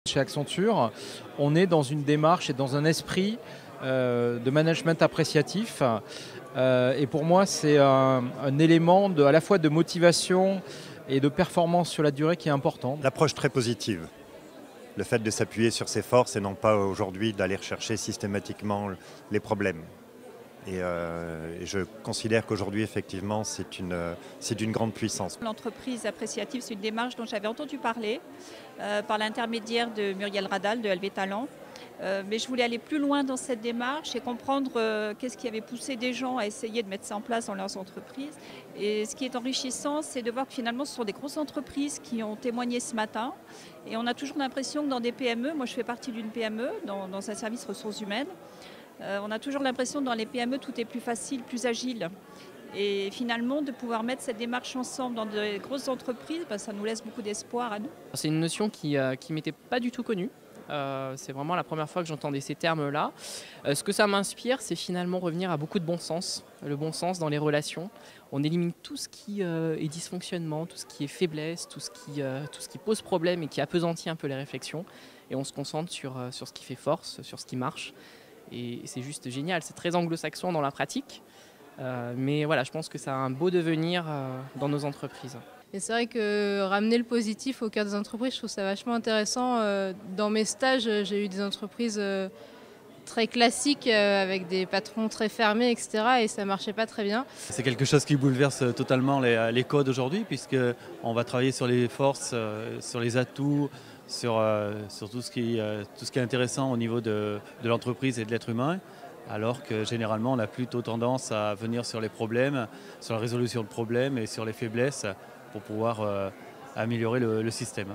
Chez Accenture, on est dans une démarche et dans un esprit de management appréciatif. Et pour moi, c'est un élément à la fois de motivation et de performance sur la durée qui est important. L'approche très positive, le fait de s'appuyer sur ses forces et non pas aujourd'hui d'aller rechercher systématiquement les problèmes. Et je considère qu'aujourd'hui, effectivement, c'est d'une grande puissance. L'entreprise appréciative, c'est une démarche dont j'avais entendu parler par l'intermédiaire de Muriel Radal de LV Talent. Mais je voulais aller plus loin dans cette démarche et comprendre qu'est-ce qui avait poussé des gens à essayer de mettre ça en place dans leurs entreprises. Et ce qui est enrichissant, c'est de voir que finalement, ce sont des grosses entreprises qui ont témoigné ce matin. Et on a toujours l'impression que dans des PME, moi je fais partie d'une PME, dans un service ressources humaines, on a toujours l'impression que dans les PME, tout est plus facile, plus agile. Et finalement, de pouvoir mettre cette démarche ensemble dans de grosses entreprises, ça nous laisse beaucoup d'espoir à nous. C'est une notion qui m'était pas du tout connue. C'est vraiment la première fois que j'entendais ces termes-là. Ce que ça m'inspire, c'est finalement revenir à beaucoup de bon sens. Le bon sens dans les relations. On élimine tout ce qui est dysfonctionnement, tout ce qui est faiblesse, tout ce qui pose problème et qui appesantit un peu les réflexions. Et on se concentre sur ce qui fait force, sur ce qui marche. Et c'est juste génial. C'est très anglo-saxon dans la pratique. Mais voilà, je pense que ça a un beau devenir dans nos entreprises. Et c'est vrai que ramener le positif au cœur des entreprises, je trouve ça vachement intéressant. Dans mes stages, j'ai eu des entreprises très classiques avec des patrons très fermés, etc. Et ça marchait pas très bien. C'est quelque chose qui bouleverse totalement les codes aujourd'hui, puisqu'on va travailler sur les forces, sur les atouts, sur tout ce qui est intéressant au niveau de l'entreprise et de l'être humain. Alors que généralement, on a plutôt tendance à venir sur les problèmes, sur la résolution de problèmes et sur les faiblesses pour pouvoir améliorer le système.